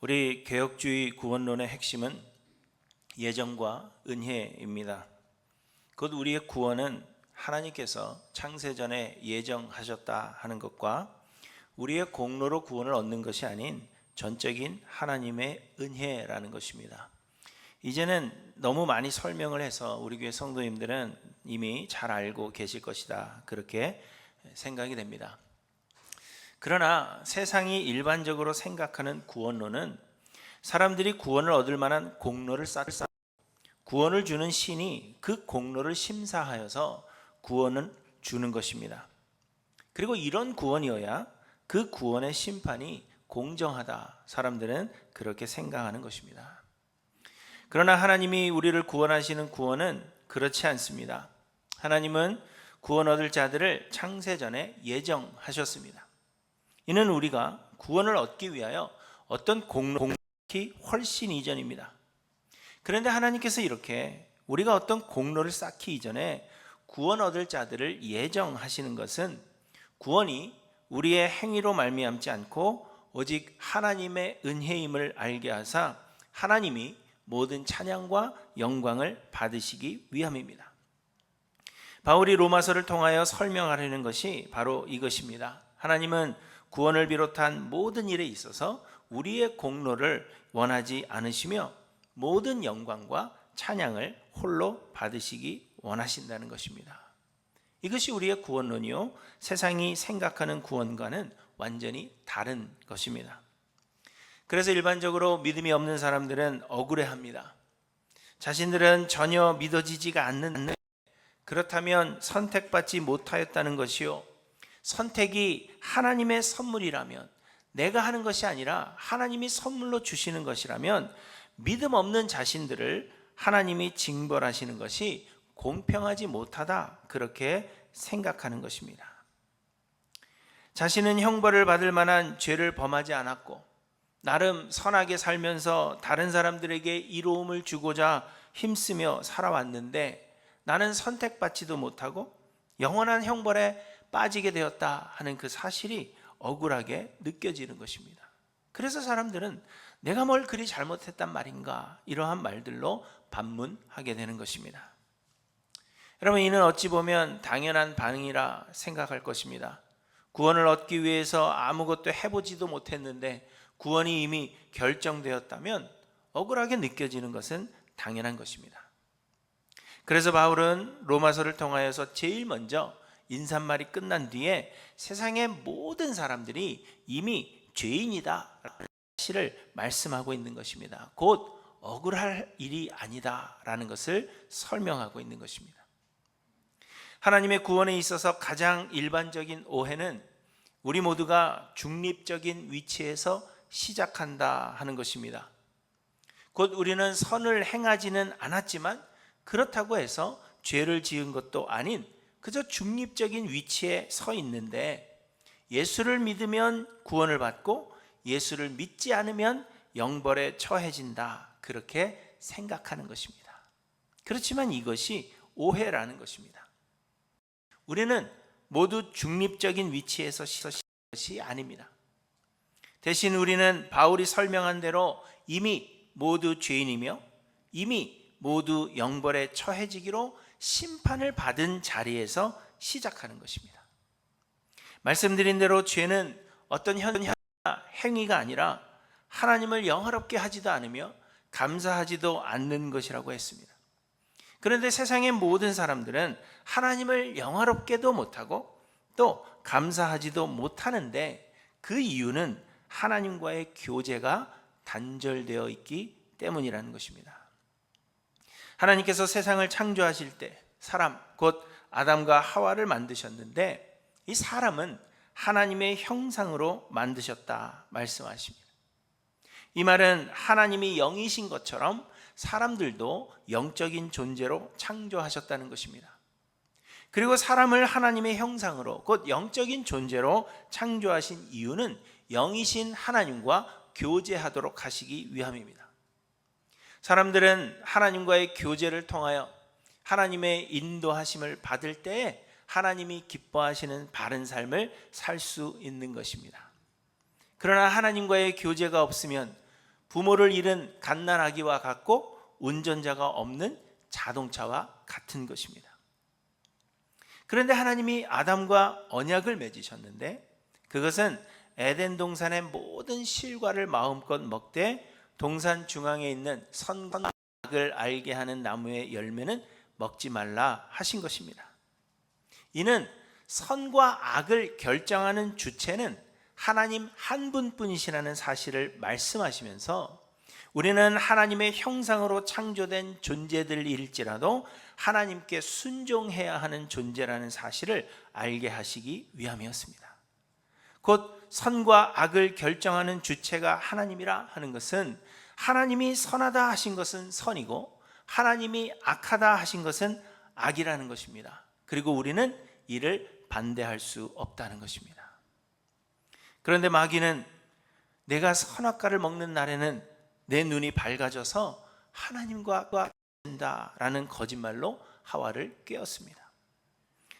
우리 개혁주의 구원론의 핵심은 예정과 은혜입니다. 곧 우리의 구원은 하나님께서 창세전에 예정하셨다 하는 것과 우리의 공로로 구원을 얻는 것이 아닌 전적인 하나님의 은혜라는 것입니다. 이제는 너무 많이 설명을 해서 우리 교회 성도님들은 이미 잘 알고 계실 것이다, 그렇게 생각이 됩니다. 그러나 세상이 일반적으로 생각하는 구원론은 사람들이 구원을 얻을 만한 공로를 쌓고 구원을 주는 신이 그 공로를 심사하여서 구원을 주는 것입니다. 그리고 이런 구원이어야 그 구원의 심판이 공정하다, 사람들은 그렇게 생각하는 것입니다. 그러나 하나님이 우리를 구원하시는 구원은 그렇지 않습니다. 하나님은 구원 얻을 자들을 창세전에 예정하셨습니다. 이는 우리가 구원을 얻기 위하여 어떤 공로가 훨씬 이전입니다. 그런데 하나님께서 이렇게 우리가 어떤 공로를 쌓기 이전에 구원 얻을 자들을 예정하시는 것은 구원이 우리의 행위로 말미암지 않고 오직 하나님의 은혜임을 알게 하사 하나님이 모든 찬양과 영광을 받으시기 위함입니다. 바울이 로마서를 통하여 설명하려는 것이 바로 이것입니다. 하나님은 구원을 비롯한 모든 일에 있어서 우리의 공로를 원하지 않으시며 모든 영광과 찬양을 홀로 받으시기 원하신다는 것입니다. 이것이 우리의 구원론이요, 세상이 생각하는 구원과는 완전히 다른 것입니다. 그래서 일반적으로 믿음이 없는 사람들은 억울해합니다. 자신들은 전혀 믿어지지가 않는데 그렇다면 선택받지 못하였다는 것이요, 선택이 하나님의 선물이라면, 내가 하는 것이 아니라 하나님이 선물로 주시는 것이라면 믿음 없는 자신들을 하나님이 징벌하시는 것이 공평하지 못하다, 그렇게 생각하는 것입니다. 자신은 형벌을 받을 만한 죄를 범하지 않았고 나름 선하게 살면서 다른 사람들에게 이로움을 주고자 힘쓰며 살아왔는데 나는 선택받지도 못하고 영원한 형벌에 빠지게 되었다 하는 그 사실이 억울하게 느껴지는 것입니다. 그래서 사람들은 내가 뭘 그리 잘못했단 말인가, 이러한 말들로 반문하게 되는 것입니다. 여러분, 이는 어찌 보면 당연한 반응이라 생각할 것입니다. 구원을 얻기 위해서 아무것도 해보지도 못했는데 구원이 이미 결정되었다면 억울하게 느껴지는 것은 당연한 것입니다. 그래서 바울은 로마서를 통하여서 제일 먼저 인사말이 끝난 뒤에 세상의 모든 사람들이 이미 죄인이다 라는 사실을 말씀하고 있는 것입니다. 곧 억울할 일이 아니다 라는 것을 설명하고 있는 것입니다. 하나님의 구원에 있어서 가장 일반적인 오해는 우리 모두가 중립적인 위치에서 시작한다 하는 것입니다. 곧 우리는 선을 행하지는 않았지만 그렇다고 해서 죄를 지은 것도 아닌 그저 중립적인 위치에 서 있는데 예수를 믿으면 구원을 받고 예수를 믿지 않으면 영벌에 처해진다, 그렇게 생각하는 것입니다. 그렇지만 이것이 오해라는 것입니다. 우리는 모두 중립적인 위치에서 서 것이 아닙니다. 대신 우리는 바울이 설명한 대로 이미 모두 죄인이며 이미 모두 영벌에 처해지기로 심판을 받은 자리에서 시작하는 것입니다. 말씀드린 대로 죄는 어떤 행위가 아니라 하나님을 영화롭게 하지도 않으며 감사하지도 않는 것이라고 했습니다. 그런데 세상의 모든 사람들은 하나님을 영화롭게도 못하고 또 감사하지도 못하는데 그 이유는 하나님과의 교제가 단절되어 있기 때문이라는 것입니다. 하나님께서 세상을 창조하실 때 사람, 곧 아담과 하와를 만드셨는데 이 사람은 하나님의 형상으로 만드셨다 말씀하십니다. 이 말은 하나님이 영이신 것처럼 사람들도 영적인 존재로 창조하셨다는 것입니다. 그리고 사람을 하나님의 형상으로, 곧 영적인 존재로 창조하신 이유는 영이신 하나님과 교제하도록 하시기 위함입니다. 사람들은 하나님과의 교제를 통하여 하나님의 인도하심을 받을 때에 하나님이 기뻐하시는 바른 삶을 살 수 있는 것입니다. 그러나 하나님과의 교제가 없으면 부모를 잃은 갓난아기와 같고 운전자가 없는 자동차와 같은 것입니다. 그런데 하나님이 아담과 언약을 맺으셨는데 그것은 에덴 동산의 모든 실과를 마음껏 먹되 동산 중앙에 있는 선과 악을 알게 하는 나무의 열매는 먹지 말라 하신 것입니다. 이는 선과 악을 결정하는 주체는 하나님 한 분뿐이시라는 사실을 말씀하시면서 우리는 하나님의 형상으로 창조된 존재들일지라도 하나님께 순종해야 하는 존재라는 사실을 알게 하시기 위함이었습니다. 곧 선과 악을 결정하는 주체가 하나님이라 하는 것은 하나님이 선하다 하신 것은 선이고 하나님이 악하다 하신 것은 악이라는 것입니다. 그리고 우리는 이를 반대할 수 없다는 것입니다. 그런데 마귀는 내가 선악과를 먹는 날에는 내 눈이 밝아져서 하나님과 된다라는 거짓말로 하와를 꿰었습니다.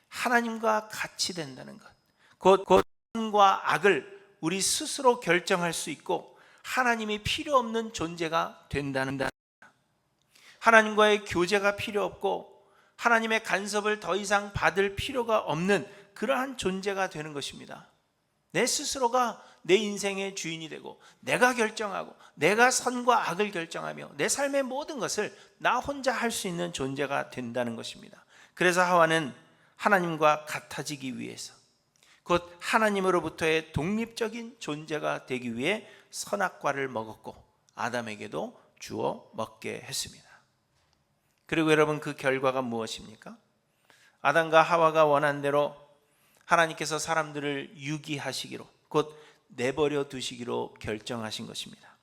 하나님과 같이 된다는 것, 곧 선과 악을 우리 스스로 결정할 수 있고 하나님이 필요 없는 존재가 된다는 것. 하나님과의 교제가 필요 없고 하나님의 간섭을 더 이상 받을 필요가 없는 그러한 존재가 되는 것입니다. 내 스스로가 내 인생의 주인이 되고 내가 결정하고 내가 선과 악을 결정하며 내 삶의 모든 것을 나 혼자 할 수 있는 존재가 된다는 것입니다. 그래서 하와는 하나님과 같아지기 위해서 곧 하나님으로부터의 독립적인 존재가 되기 위해 선악과를 먹었고 아담에게도 주어 먹게 했습니다. 그리고 여러분 그 결과가 무엇입니까? 아담과 하와가 원한 대로 하나님께서 사람들을 유기하시기로 곧 내버려 두시기로 결정하신 것입니다.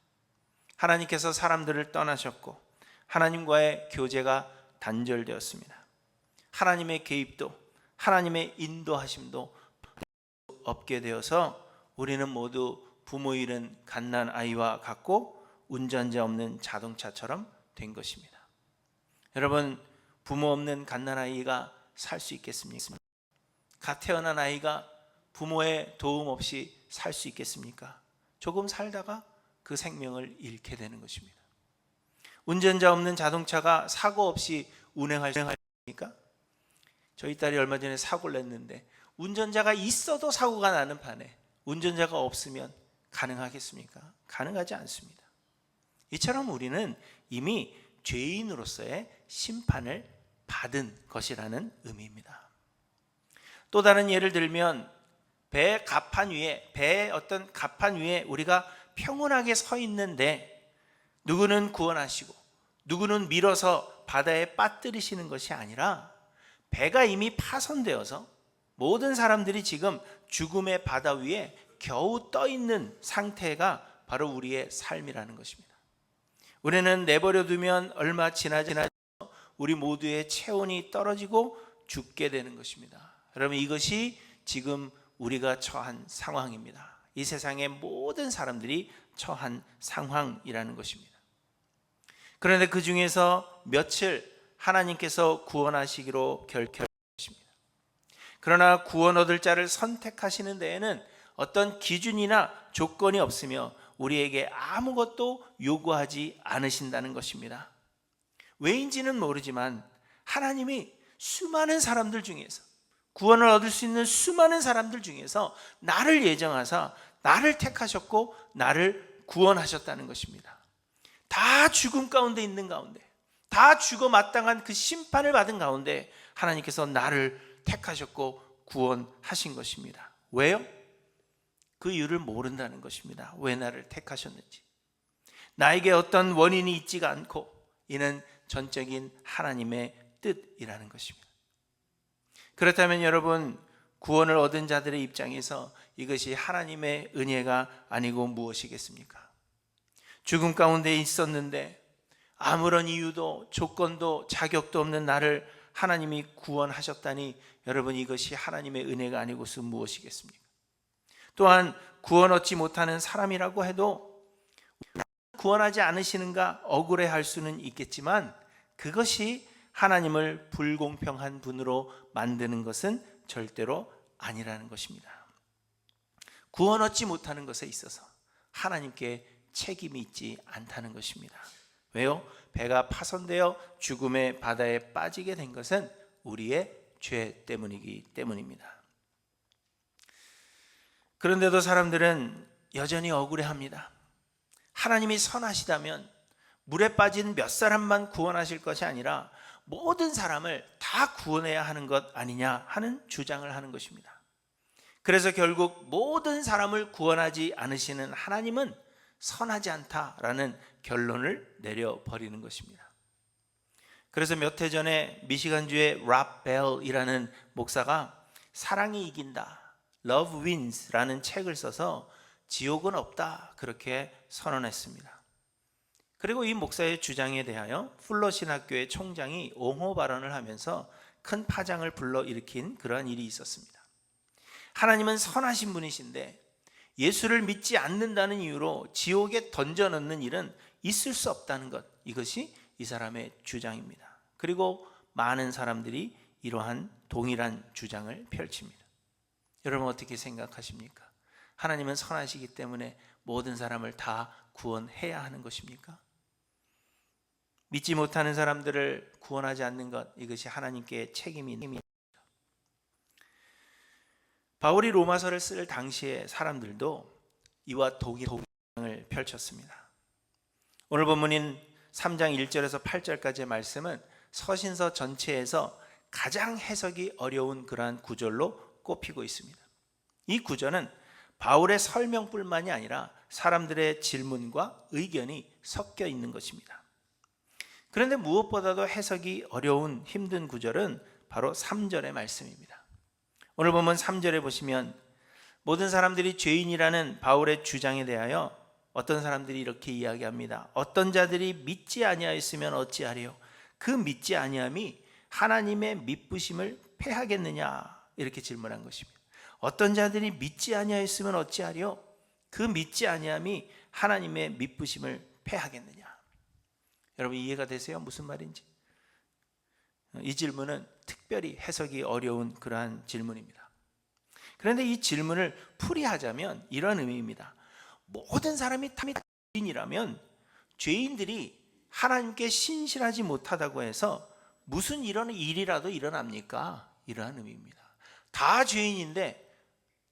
하나님께서 사람들을 떠나셨고 하나님과의 교제가 단절되었습니다. 하나님의 개입도 하나님의 인도하심도 없게 되어서 우리는 모두 부모 잃은 갓난 아이와 같고 운전자 없는 자동차처럼 된 것입니다. 여러분 부모 없는 갓난 아이가 살 수 있겠습니까? 갓 태어난 아이가 부모의 도움 없이 살 수 있겠습니까? 조금 살다가 그 생명을 잃게 되는 것입니다. 운전자 없는 자동차가 사고 없이 운행할 수 있습니까? 저희 딸이 얼마 전에 사고를 냈는데 운전자가 있어도 사고가 나는 판에 운전자가 없으면 가능하겠습니까? 가능하지 않습니다. 이처럼 우리는 이미 죄인으로서의 심판을 받은 것이라는 의미입니다. 또 다른 예를 들면 배의 어떤 갑판 위에 우리가 평온하게 서 있는데 누구는 구원하시고 누구는 밀어서 바다에 빠뜨리시는 것이 아니라 배가 이미 파손되어서 모든 사람들이 지금 죽음의 바다 위에 겨우 떠 있는 상태가 바로 우리의 삶이라는 것입니다. 우리는 내버려 두면 얼마 지나지 우리 모두의 체온이 떨어지고 죽게 되는 것입니다. 여러분 이것이 지금 우리가 처한 상황입니다. 이 세상의 모든 사람들이 처한 상황이라는 것입니다. 그런데 그 중에서 며칠 하나님께서 구원하시기로 결정하십니다. 그러나 구원 얻을 자를 선택하시는 데에는 어떤 기준이나 조건이 없으며 우리에게 아무것도 요구하지 않으신다는 것입니다. 왜인지는 모르지만 하나님이 수많은 사람들 중에서 구원을 얻을 수 있는 수많은 사람들 중에서 나를 예정하사 나를 택하셨고 나를 구원하셨다는 것입니다. 다 죽음 가운데 있는 가운데 다 죽어 마땅한 그 심판을 받은 가운데 하나님께서 나를 택하셨고 구원하신 것입니다. 왜요? 그 이유를 모른다는 것입니다. 왜 나를 택하셨는지. 나에게 어떤 원인이 있지가 않고 이는 전적인 하나님의 뜻이라는 것입니다. 그렇다면 여러분 구원을 얻은 자들의 입장에서 이것이 하나님의 은혜가 아니고 무엇이겠습니까? 죽음 가운데 있었는데 아무런 이유도 조건도 자격도 없는 나를 하나님이 구원하셨다니 여러분 이것이 하나님의 은혜가 아니고서 무엇이겠습니까? 또한 구원 얻지 못하는 사람이라고 해도 구원하지 않으시는가 억울해할 수는 있겠지만 그것이 하나님을 불공평한 분으로 만드는 것은 절대로 아니라는 것입니다. 구원 얻지 못하는 것에 있어서 하나님께 책임이 있지 않다는 것입니다. 왜요? 배가 파손되어 죽음의 바다에 빠지게 된 것은 우리의 죄 때문이기 때문입니다. 그런데도 사람들은 여전히 억울해합니다. 하나님이 선하시다면 물에 빠진 몇 사람만 구원하실 것이 아니라 모든 사람을 다 구원해야 하는 것 아니냐 하는 주장을 하는 것입니다. 그래서 결국 모든 사람을 구원하지 않으시는 하나님은 선하지 않다라는 결론을 내려버리는 것입니다. 그래서 몇 해 전에 미시간주의 랍 벨이라는 목사가 사랑이 이긴다, Love Wins라는 책을 써서 지옥은 없다 그렇게 선언했습니다. 그리고 이 목사의 주장에 대하여 풀러 신학교의 총장이 옹호 발언을 하면서 큰 파장을 불러일으킨 그러한 일이 있었습니다. 하나님은 선하신 분이신데 예수를 믿지 않는다는 이유로 지옥에 던져넣는 일은 있을 수 없다는 것, 이것이 이 사람의 주장입니다. 그리고 많은 사람들이 이러한 동일한 주장을 펼칩니다. 여러분 어떻게 생각하십니까? 하나님은 선하시기 때문에 모든 사람을 다 구원해야 하는 것입니까? 믿지 못하는 사람들을 구원하지 않는 것, 이것이 하나님께 책임이 있습니다. 바울이 로마서를 쓸 당시의 사람들도 이와 동일을 펼쳤습니다. 오늘 본문인 3장 1절에서 8절까지의 말씀은 서신서 전체에서 가장 해석이 어려운 그러한 구절로 꼽히고 있습니다. 이 구절은 바울의 설명뿐만이 아니라 사람들의 질문과 의견이 섞여 있는 것입니다. 그런데 무엇보다도 해석이 어려운 힘든 구절은 바로 3절의 말씀입니다. 오늘 보면 3절에 보시면 모든 사람들이 죄인이라는 바울의 주장에 대하여 어떤 사람들이 이렇게 이야기합니다. 어떤 자들이 믿지 아니하였으면 어찌하리요? 그 믿지 아니함이 하나님의 미쁘심을 패하겠느냐? 이렇게 질문한 것입니다. 어떤 자들이 믿지 아니하였으면 어찌하리요? 그 믿지 아니함이 하나님의 미쁘심을 패하겠느냐? 여러분 이해가 되세요? 무슨 말인지? 이 질문은 특별히 해석이 어려운 그러한 질문입니다. 그런데 이 질문을 풀이하자면 이런 의미입니다. 모든 사람이 죄인이라면 죄인들이 하나님께 신실하지 못하다고 해서 무슨 이런 일이라도 일어납니까? 이러한 의미입니다. 다 죄인인데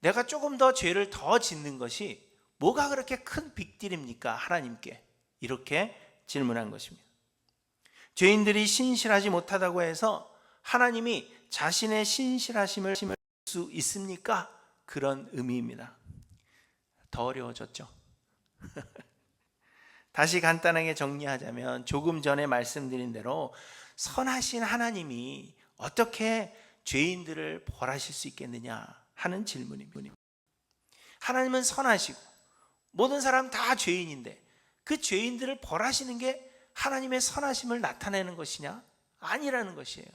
내가 조금 더 죄를 더 짓는 것이 뭐가 그렇게 큰 빅딜입니까? 하나님께 이렇게 질문한 것입니다. 죄인들이 신실하지 못하다고 해서 하나님이 자신의 신실하심을 할 수 있습니까? 그런 의미입니다. 더 어려워졌죠? 다시 간단하게 정리하자면 조금 전에 말씀드린 대로 선하신 하나님이 어떻게 죄인들을 벌하실 수 있겠느냐 하는 질문입니다. 하나님은 선하시고 모든 사람 다 죄인인데 그 죄인들을 벌하시는 게 하나님의 선하심을 나타내는 것이냐? 아니라는 것이에요.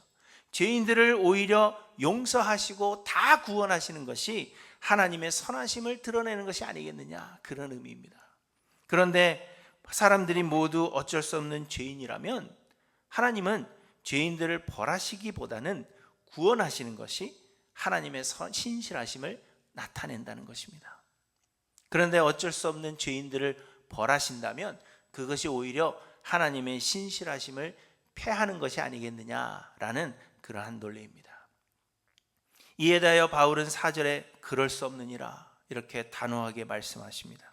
죄인들을 오히려 용서하시고 다 구원하시는 것이 하나님의 선하심을 드러내는 것이 아니겠느냐, 그런 의미입니다. 그런데 사람들이 모두 어쩔 수 없는 죄인이라면 하나님은 죄인들을 벌하시기보다는 구원하시는 것이 하나님의 신실하심을 나타낸다는 것입니다. 그런데 어쩔 수 없는 죄인들을 벌하신다면 그것이 오히려 하나님의 신실하심을 패하는 것이 아니겠느냐라는 그러한 논리입니다. 이에 대하여 바울은 4절에 그럴 수 없느니라 이렇게 단호하게 말씀하십니다.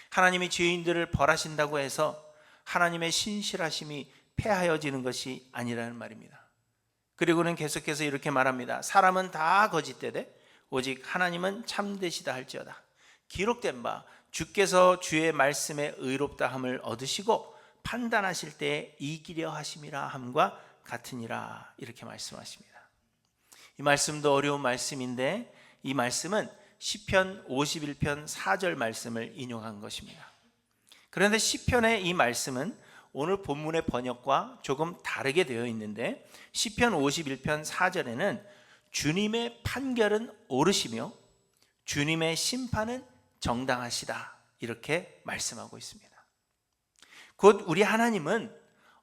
하나님이 죄인들을 벌하신다고 해서 하나님의 신실하심이 패하여지는 것이 아니라는 말입니다. 그리고는 계속해서 이렇게 말합니다. 사람은 다 거짓되되 오직 하나님은 참되시다 할지어다. 기록된 바 주께서 주의 말씀에 의롭다함을 얻으시고 판단하실 때에 이기려 하심이라 함과 같으니라 이렇게 말씀하십니다. 이 말씀도 어려운 말씀인데 이 말씀은 시편 51편 4절 말씀을 인용한 것입니다. 그런데 시편의 이 말씀은 오늘 본문의 번역과 조금 다르게 되어 있는데 시편 51편 4절에는 주님의 판결은 옳으시며 주님의 심판은 정당하시다 이렇게 말씀하고 있습니다. 곧 우리 하나님은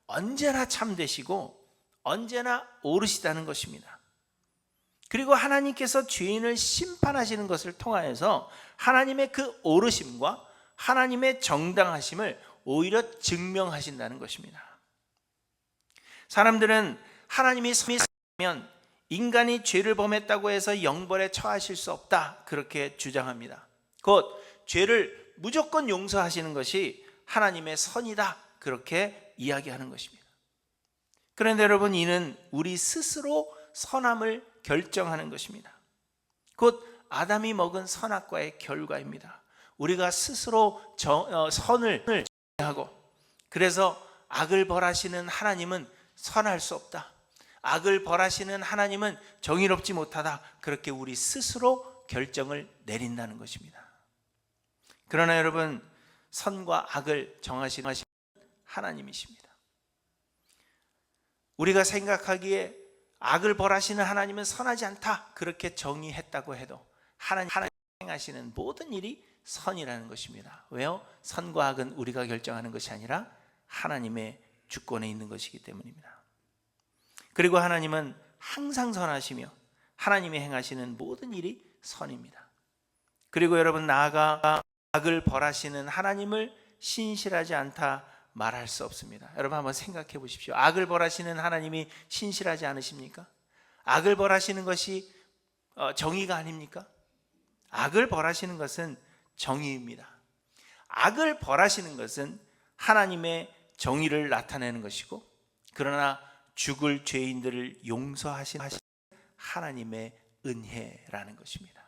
언제나 참되시고 언제나 옳으시다는 것입니다. 그리고 하나님께서 죄인을 심판하시는 것을 통하여서 하나님의 그 옳으심과 하나님의 정당하심을 오히려 증명하신다는 것입니다. 사람들은 하나님이 선이면 인간이 죄를 범했다고 해서 영벌에 처하실 수 없다, 그렇게 주장합니다. 곧 죄를 무조건 용서하시는 것이 하나님의 선이다, 그렇게 이야기하는 것입니다. 그런데 여러분, 이는 우리 스스로 선함을 결정하는 것입니다. 곧 아담이 먹은 선악과의 결과입니다. 우리가 스스로 선을 하고, 그래서 악을 벌하시는 하나님은 선할 수 없다, 악을 벌하시는 하나님은 정의롭지 못하다, 그렇게 우리 스스로 결정을 내린다는 것입니다. 그러나 여러분, 선과 악을 정하시는 하나님이십니다. 우리가 생각하기에 악을 벌하시는 하나님은 선하지 않다, 그렇게 정의했다고 해도 하나님 행하시는 모든 일이 선이라는 것입니다. 왜요? 선과 악은 우리가 결정하는 것이 아니라 하나님의 주권에 있는 것이기 때문입니다. 그리고 하나님은 항상 선하시며 하나님이 행하시는 모든 일이 선입니다. 그리고 여러분, 나아가 악을 벌하시는 하나님을 신실하지 않다 말할 수 없습니다. 여러분, 한번 생각해 보십시오. 악을 벌하시는 하나님이 신실하지 않으십니까? 악을 벌하시는 것이 정의가 아닙니까? 악을 벌하시는 것은 정의입니다. 악을 벌하시는 것은 하나님의 정의를 나타내는 것이고, 그러나 죽을 죄인들을 용서하시는 하나님의 은혜라는 것입니다.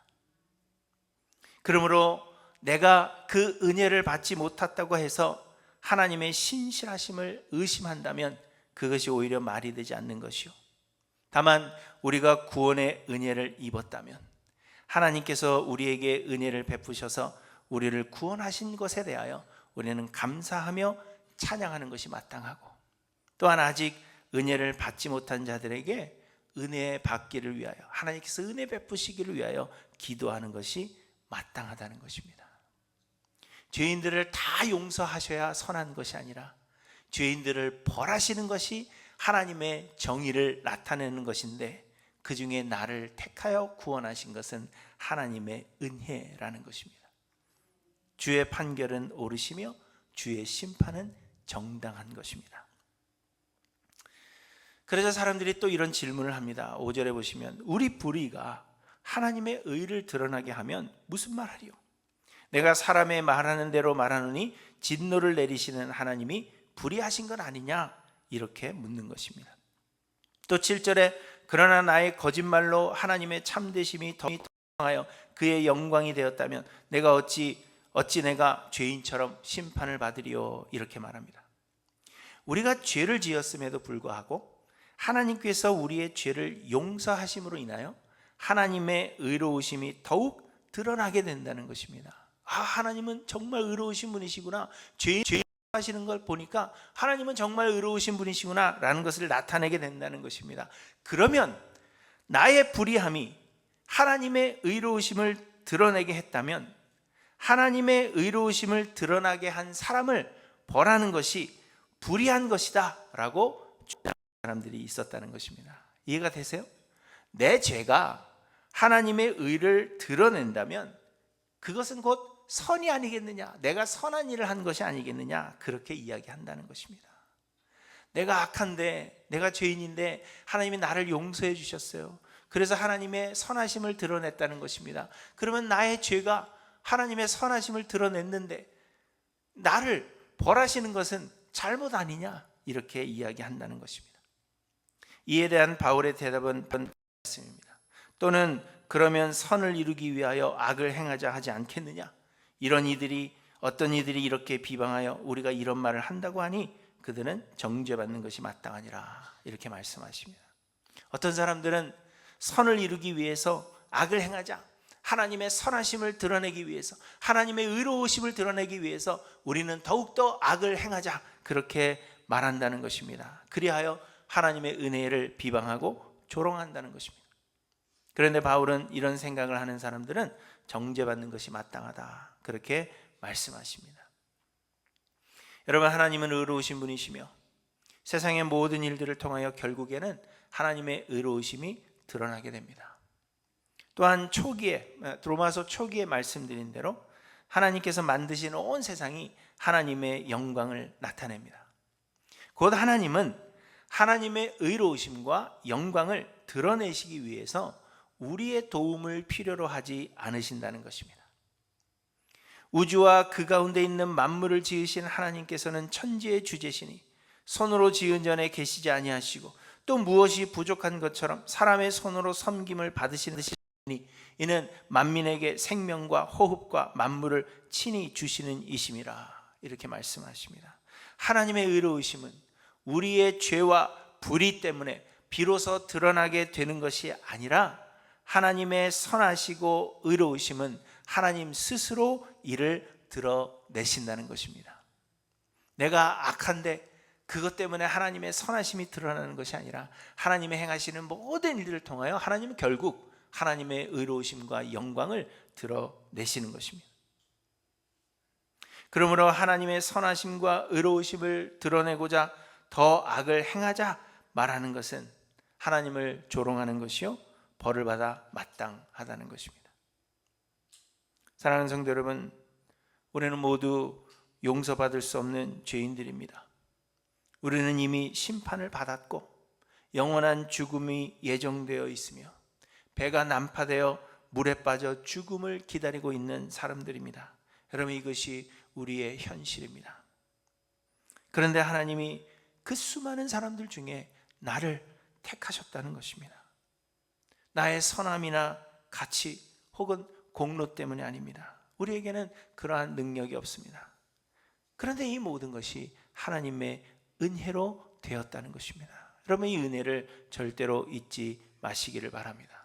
그러므로 내가 그 은혜를 받지 못했다고 해서 하나님의 신실하심을 의심한다면 그것이 오히려 말이 되지 않는 것이요, 다만 우리가 구원의 은혜를 입었다면, 하나님께서 우리에게 은혜를 베푸셔서 우리를 구원하신 것에 대하여 우리는 감사하며 찬양하는 것이 마땅하고, 또한 아직 은혜를 받지 못한 자들에게 은혜 받기를 위하여, 하나님께서 은혜 베푸시기를 위하여 기도하는 것이 마땅하다는 것입니다. 죄인들을 다 용서하셔야 선한 것이 아니라 죄인들을 벌하시는 것이 하나님의 정의를 나타내는 것인데, 그 중에 나를 택하여 구원하신 것은 하나님의 은혜라는 것입니다. 주의 판결은 옳으시며 주의 심판은 정당한 것입니다. 그래서 사람들이 또 이런 질문을 합니다. 5절에 보시면, 우리 불의가 하나님의 의를 드러나게 하면 무슨 말하리요? 내가 사람의 말하는 대로 말하노니 진노를 내리시는 하나님이 불의하신 건 아니냐? 이렇게 묻는 것입니다. 또 7절에, 그러나 나의 거짓말로 하나님의 참되심이 더하여 그의 영광이 되었다면 내가 어찌 내가 죄인처럼 심판을 받으리요? 이렇게 말합니다. 우리가 죄를 지었음에도 불구하고 하나님께서 우리의 죄를 용서하심으로 인하여 하나님의 의로우심이 더욱 드러나게 된다는 것입니다. 하나님은 정말 의로우신 분이시구나, 죄인 하시는 걸 보니까 하나님은 정말 의로우신 분이시구나 라는 것을 나타내게 된다는 것입니다. 그러면 나의 불의함이 하나님의 의로우심을 드러내게 했다면, 하나님의 의로우심을 드러나게 한 사람을 벌하는 것이 불의한 것이다 라고 주장하는 사람들이 있었다는 것입니다. 이해가 되세요? 내 죄가 하나님의 의를 드러낸다면 그것은 곧 선이 아니겠느냐, 내가 선한 일을 한 것이 아니겠느냐, 그렇게 이야기한다는 것입니다. 내가 악한데, 내가 죄인인데 하나님이 나를 용서해 주셨어요. 그래서 하나님의 선하심을 드러냈다는 것입니다. 그러면 나의 죄가 하나님의 선하심을 드러냈는데 나를 벌하시는 것은 잘못 아니냐, 이렇게 이야기한다는 것입니다. 이에 대한 바울의 대답은 말씀입니다. 또는 그러면 선을 이루기 위하여 악을 행하자 하지 않겠느냐? 어떤 이들이 이렇게 비방하여 우리가 이런 말을 한다고 하니 그들은 정죄받는 것이 마땅하니라, 이렇게 말씀하십니다. 어떤 사람들은 선을 이루기 위해서 악을 행하자, 하나님의 선하심을 드러내기 위해서, 하나님의 의로우심을 드러내기 위해서 우리는 더욱더 악을 행하자, 그렇게 말한다는 것입니다. 그리하여 하나님의 은혜를 비방하고 조롱한다는 것입니다. 그런데 바울은 이런 생각을 하는 사람들은 정죄받는 것이 마땅하다, 그렇게 말씀하십니다. 여러분, 하나님은 의로우신 분이시며 세상의 모든 일들을 통하여 결국에는 하나님의 의로우심이 드러나게 됩니다. 또한 로마서 초기에 말씀드린 대로 하나님께서 만드신 온 세상이 하나님의 영광을 나타냅니다. 곧 하나님은 하나님의 의로우심과 영광을 드러내시기 위해서 우리의 도움을 필요로 하지 않으신다는 것입니다. 우주와 그 가운데 있는 만물을 지으신 하나님께서는 천지의 주제시니 손으로 지은 전에 계시지 아니하시고 또 무엇이 부족한 것처럼 사람의 손으로 섬김을 받으시니 이는 만민에게 생명과 호흡과 만물을 친히 주시는 이심이라. 이렇게 말씀하십니다. 하나님의 의로우심은 우리의 죄와 불의 때문에 비로소 드러나게 되는 것이 아니라 하나님의 선하시고 의로우심은 하나님 스스로 이를 드러내신다는 것입니다. 내가 악한데 그것 때문에 하나님의 선하심이 드러나는 것이 아니라 하나님의 행하시는 모든 일들을 통하여 하나님은 결국 하나님의 의로우심과 영광을 드러내시는 것입니다. 그러므로 하나님의 선하심과 의로우심을 드러내고자 더 악을 행하자 말하는 것은 하나님을 조롱하는 것이요 벌을 받아 마땅하다는 것입니다. 사랑하는 성도 여러분, 우리는 모두 용서받을 수 없는 죄인들입니다. 우리는 이미 심판을 받았고 영원한 죽음이 예정되어 있으며 배가 난파되어 물에 빠져 죽음을 기다리고 있는 사람들입니다. 여러분, 이것이 우리의 현실입니다. 그런데 하나님이 그 수많은 사람들 중에 나를 택하셨다는 것입니다. 나의 선함이나 가치 혹은 공로 때문이 아닙니다. 우리에게는 그러한 능력이 없습니다. 그런데 이 모든 것이 하나님의 은혜로 되었다는 것입니다. 여러분, 이 은혜를 절대로 잊지 마시기를 바랍니다.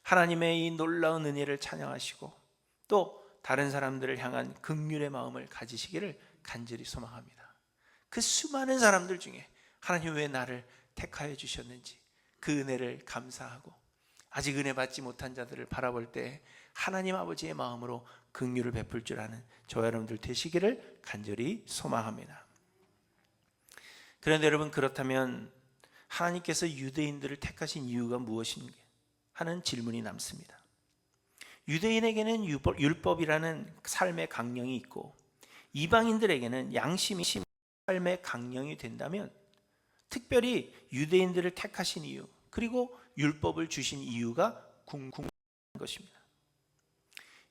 하나님의 이 놀라운 은혜를 찬양하시고 또 다른 사람들을 향한 긍휼의 마음을 가지시기를 간절히 소망합니다. 그 수많은 사람들 중에 하나님 왜 나를 택하여 주셨는지 그 은혜를 감사하고 아직 은혜 받지 못한 자들을 바라볼 때 하나님 아버지의 마음으로 긍휼을 베풀 줄 아는 저와 여러분들 되시기를 간절히 소망합니다. 그런데 여러분, 그렇다면 하나님께서 유대인들을 택하신 이유가 무엇인가 하는 질문이 남습니다. 유대인에게는 율법이라는 삶의 강령이 있고 이방인들에게는 양심이 삶의 강령이 된다면 특별히 유대인들을 택하신 이유 그리고 율법을 주신 이유가 궁금한 것입니다.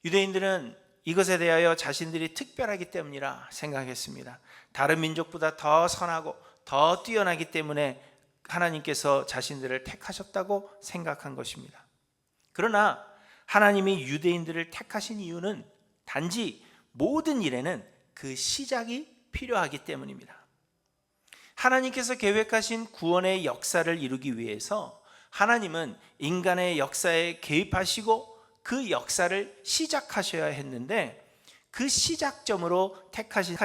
유대인들은 이것에 대하여 자신들이 특별하기 때문이라 생각했습니다. 다른 민족보다 더 선하고 더 뛰어나기 때문에 하나님께서 자신들을 택하셨다고 생각한 것입니다. 그러나 하나님이 유대인들을 택하신 이유는 단지 모든 일에는 그 시작이 필요하기 때문입니다. 하나님께서 계획하신 구원의 역사를 이루기 위해서 하나님은 인간의 역사에 개입하시고 그 역사를 시작하셔야 했는데 그 시작점으로 택하신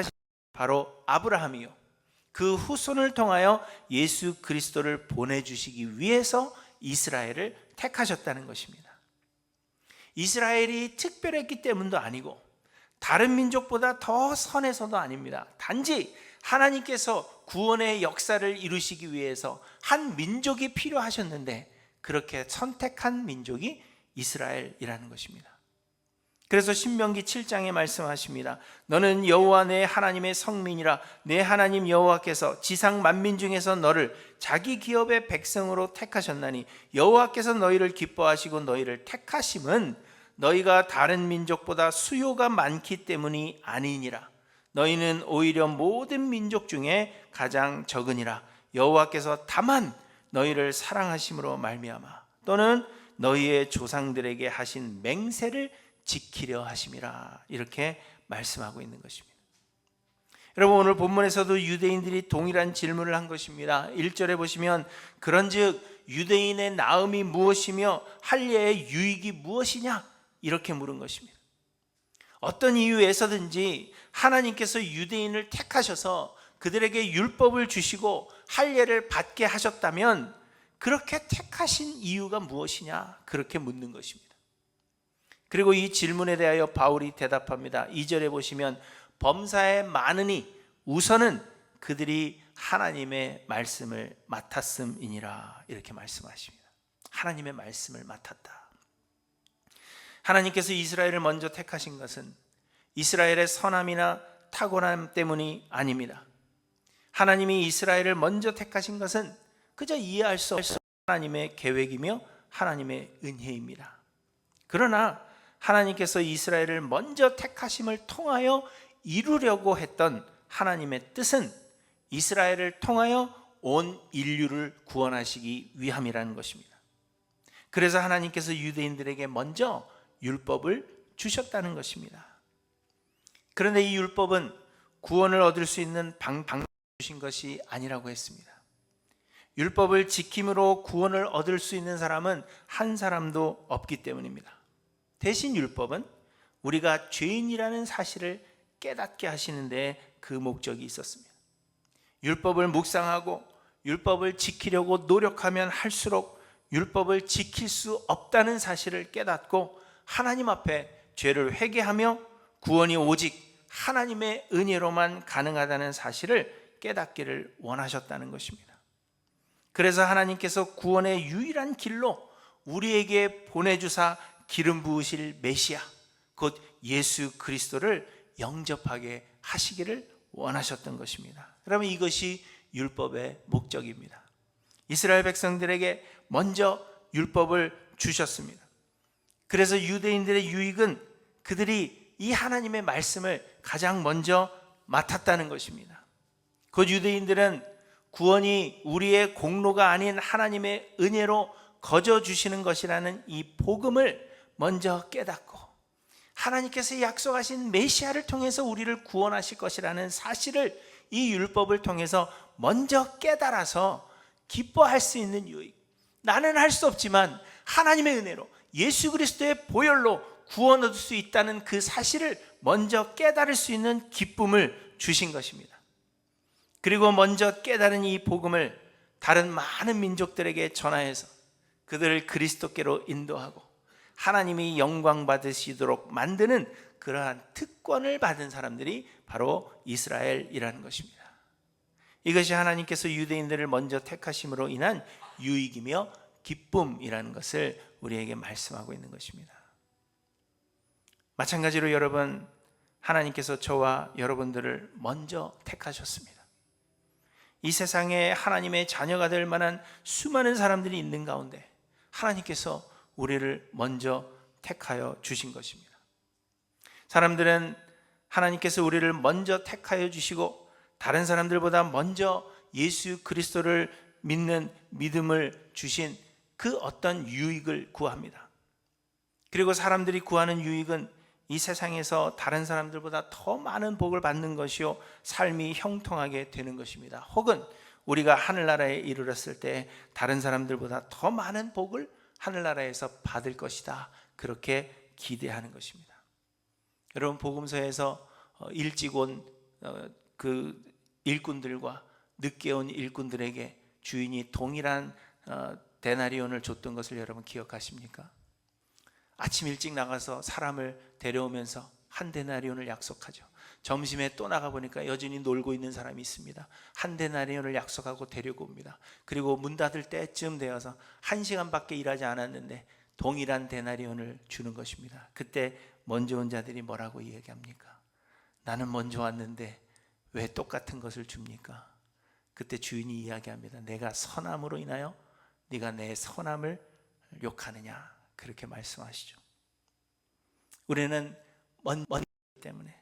바로 아브라함이요 그 후손을 통하여 예수 그리스도를 보내주시기 위해서 이스라엘을 택하셨다는 것입니다. 이스라엘이 특별했기 때문도 아니고 다른 민족보다 더 선해서도 아닙니다. 단지 하나님께서 구원의 역사를 이루시기 위해서 한 민족이 필요하셨는데 그렇게 선택한 민족이 이스라엘이라는 것입니다. 그래서 신명기 7장에 말씀하십니다. 너는 여호와 내 하나님의 성민이라. 내 하나님 여호와께서 지상 만민 중에서 너를 자기 기업의 백성으로 택하셨나니 여호와께서 너희를 기뻐하시고 너희를 택하심은 너희가 다른 민족보다 수요가 많기 때문이 아니니라. 너희는 오히려 모든 민족 중에 가장 적으니라. 여호와께서 다만 너희를 사랑하심으로 말미암아 또는 너희의 조상들에게 하신 맹세를 지키려 하심이라. 이렇게 말씀하고 있는 것입니다. 여러분, 오늘 본문에서도 유대인들이 동일한 질문을 한 것입니다. 1절에 보시면 그런즉 유대인의 나음이 무엇이며 할례의 유익이 무엇이냐 이렇게 물은 것입니다. 어떤 이유에서든지 하나님께서 유대인을 택하셔서 그들에게 율법을 주시고 할례를 받게 하셨다면 그렇게 택하신 이유가 무엇이냐 그렇게 묻는 것입니다. 그리고 이 질문에 대하여 바울이 대답합니다. 2절에 보시면 범사에 많으니 우선은 그들이 하나님의 말씀을 맡았음이니라. 이렇게 말씀하십니다. 하나님의 말씀을 맡았다. 하나님께서 이스라엘을 먼저 택하신 것은 이스라엘의 선함이나 탁월함 때문이 아닙니다. 하나님이 이스라엘을 먼저 택하신 것은 그저 이해할 수 없는 하나님의 계획이며 하나님의 은혜입니다. 그러나 하나님께서 이스라엘을 먼저 택하심을 통하여 이루려고 했던 하나님의 뜻은 이스라엘을 통하여 온 인류를 구원하시기 위함이라는 것입니다. 그래서 하나님께서 유대인들에게 먼저 율법을 주셨다는 것입니다. 그런데 이 율법은 구원을 얻을 수 있는 방법을 주신 것이 아니라고 했습니다. 율법을 지킴으로 구원을 얻을 수 있는 사람은 한 사람도 없기 때문입니다. 대신 율법은 우리가 죄인이라는 사실을 깨닫게 하시는 데 그 목적이 있었습니다. 율법을 묵상하고 율법을 지키려고 노력하면 할수록 율법을 지킬 수 없다는 사실을 깨닫고 하나님 앞에 죄를 회개하며 구원이 오직 하나님의 은혜로만 가능하다는 사실을 깨닫기를 원하셨다는 것입니다. 그래서 하나님께서 구원의 유일한 길로 우리에게 보내주사 기름 부으실 메시아 곧 예수 그리스도를 영접하게 하시기를 원하셨던 것입니다. 그러면 이것이 율법의 목적입니다. 이스라엘 백성들에게 먼저 율법을 주셨습니다. 그래서 유대인들의 유익은 그들이 이 하나님의 말씀을 가장 먼저 맡았다는 것입니다. 그 유대인들은 구원이 우리의 공로가 아닌 하나님의 은혜로 거저 주시는 것이라는 이 복음을 먼저 깨닫고 하나님께서 약속하신 메시아를 통해서 우리를 구원하실 것이라는 사실을 이 율법을 통해서 먼저 깨달아서 기뻐할 수 있는 유익, 나는 할 수 없지만 하나님의 은혜로 예수 그리스도의 보혈로 구원 얻을 수 있다는 그 사실을 먼저 깨달을 수 있는 기쁨을 주신 것입니다. 그리고 먼저 깨달은 이 복음을 다른 많은 민족들에게 전하여서 그들을 그리스도께로 인도하고 하나님이 영광 받으시도록 만드는 그러한 특권을 받은 사람들이 바로 이스라엘이라는 것입니다. 이것이 하나님께서 유대인들을 먼저 택하심으로 인한 유익이며 기쁨이라는 것을 우리에게 말씀하고 있는 것입니다. 마찬가지로 여러분, 하나님께서 저와 여러분들을 먼저 택하셨습니다. 이 세상에 하나님의 자녀가 될 만한 수많은 사람들이 있는 가운데 하나님께서 우리를 먼저 택하여 주신 것입니다. 사람들은 하나님께서 우리를 먼저 택하여 주시고 다른 사람들보다 먼저 예수 그리스도를 믿는 믿음을 주신 그 어떤 유익을 구합니다. 그리고 사람들이 구하는 유익은 이 세상에서 다른 사람들보다 더 많은 복을 받는 것이요 삶이 형통하게 되는 것입니다. 혹은 우리가 하늘나라에 이르렀을 때 다른 사람들보다 더 많은 복을 하늘나라에서 받을 것이다, 그렇게 기대하는 것입니다. 여러분, 복음서에서 일찍 온 그 일꾼들과 늦게 온 일꾼들에게 주인이 동일한 데나리온을 줬던 것을 여러분 기억하십니까? 아침 일찍 나가서 사람을 데려오면서 한 데나리온을 약속하죠. 점심에 또 나가보니까 여전히 놀고 있는 사람이 있습니다. 한 데나리온을 약속하고 데리고 옵니다. 그리고 문 닫을 때쯤 되어서 1시간밖에 일하지 않았는데 동일한 데나리온을 주는 것입니다. 그때 먼저 온 자들이 뭐라고 이야기합니까? 나는 먼저 왔는데 왜 똑같은 것을 줍니까? 그때 주인이 이야기합니다. 내가 선함으로 인하여 네가 내 선함을 욕하느냐, 그렇게 말씀하시죠. 우리는 먼저 때문에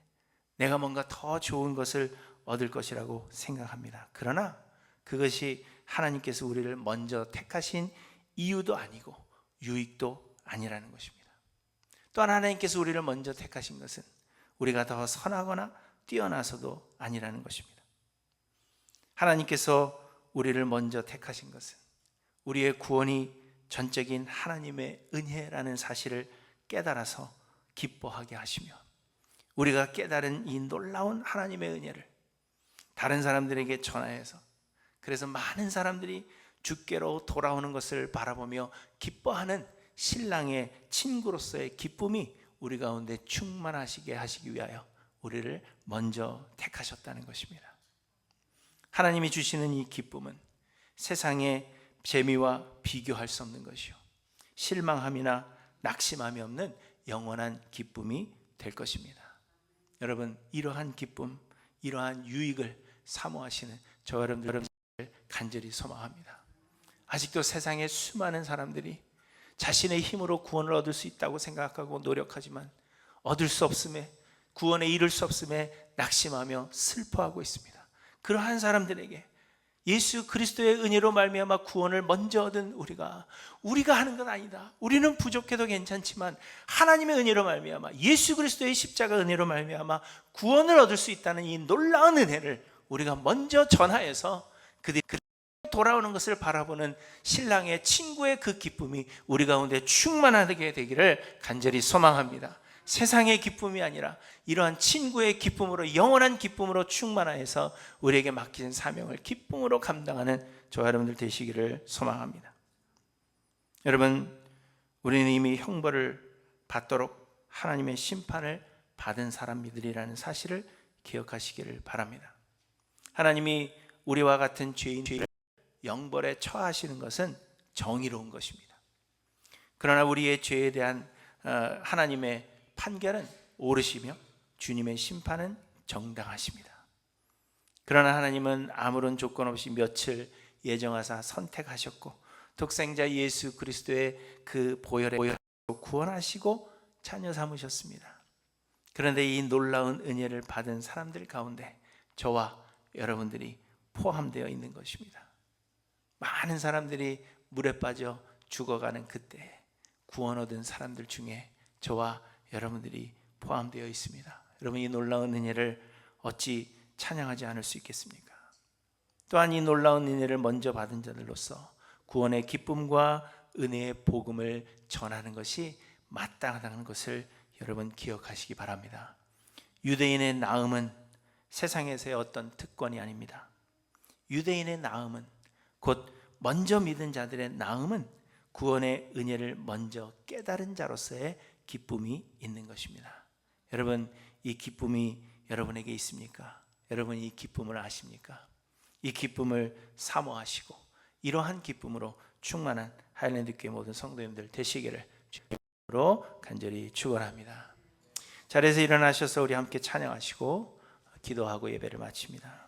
내가 뭔가 더 좋은 것을 얻을 것이라고 생각합니다. 그러나 그것이 하나님께서 우리를 먼저 택하신 이유도 아니고 유익도 아니라는 것입니다. 또한 하나님께서 우리를 먼저 택하신 것은 우리가 더 선하거나 뛰어나서도 아니라는 것입니다. 하나님께서 우리를 먼저 택하신 것은 우리의 구원이 전적인 하나님의 은혜라는 사실을 깨달아서 기뻐하게 하시며 우리가 깨달은 이 놀라운 하나님의 은혜를 다른 사람들에게 전하여서 그래서 많은 사람들이 주께로 돌아오는 것을 바라보며 기뻐하는 신랑의 친구로서의 기쁨이 우리 가운데 충만하시게 하시기 위하여 우리를 먼저 택하셨다는 것입니다. 하나님이 주시는 이 기쁨은 세상의 재미와 비교할 수 없는 것이요 실망함이나 낙심함이 없는 영원한 기쁨이 될 것입니다. 여러분, 이러한 기쁨, 이러한 유익을 사모하시는 저 여러분들 간절히 소망합니다. 아직도 세상에 수많은 사람들이 자신의 힘으로 구원을 얻을 수 있다고 생각하고 노력하지만 얻을 수 없음에, 구원에 이를 수 없음에 낙심하며 슬퍼하고 있습니다. 그러한 사람들에게 예수 그리스도의 은혜로 말미암아 구원을 먼저 얻은 우리가 하는 건 아니다. 우리는 부족해도 괜찮지만 하나님의 은혜로 말미암아, 예수 그리스도의 십자가 은혜로 말미암아 구원을 얻을 수 있다는 이 놀라운 은혜를 우리가 먼저 전하여서 그들이 돌아오는 것을 바라보는 신랑의 친구의 그 기쁨이 우리 가운데 충만하게 되기를 간절히 소망합니다. 세상의 기쁨이 아니라 이러한 친구의 기쁨으로, 영원한 기쁨으로 충만하여서 우리에게 맡긴 사명을 기쁨으로 감당하는 저와 여러분들 되시기를 소망합니다. 여러분, 우리는 이미 형벌을 받도록 하나님의 심판을 받은 사람들이라는 사실을 기억하시기를 바랍니다. 하나님이 우리와 같은 죄인들을 영벌에 처하시는 것은 정의로운 것입니다. 그러나 우리의 죄에 대한 하나님의 판결은 옳으시며 주님의 심판은 정당하십니다. 그러나 하나님은 아무런 조건 없이 며칠 예정하사 선택하셨고 독생자 예수 그리스도의 그 보혈에 구원하시고 자녀 삼으셨습니다. 그런데 이 놀라운 은혜를 받은 사람들 가운데 저와 여러분들이 포함되어 있는 것입니다. 많은 사람들이 물에 빠져 죽어가는 그때 구원 얻은 사람들 중에 저와 여러분들이 포함되어 있습니다. 여러분, 이 놀라운 은혜를 어찌 찬양하지 않을 수 있겠습니까? 또한 이 놀라운 은혜를 먼저 받은 자들로서 구원의 기쁨과 은혜의 복음을 전하는 것이 마땅하다는 것을 여러분 기억하시기 바랍니다. 유대인의 나음은 세상에서의 어떤 특권이 아닙니다. 유대인의 나음은, 곧 먼저 믿은 자들의 나음은 구원의 은혜를 먼저 깨달은 자로서의 기쁨이 있는 것입니다. 여러분, 이 기쁨이 여러분에게 있습니까? 여러분, 이 기쁨을 아십니까? 이 기쁨을 사모하시고 이러한 기쁨으로 충만한 하일랜드 교회 모든 성도님들 되시기를 주님으로 간절히 축원합니다. 자리에서 일어나셔서 우리 함께 찬양하시고 기도하고 예배를 마칩니다.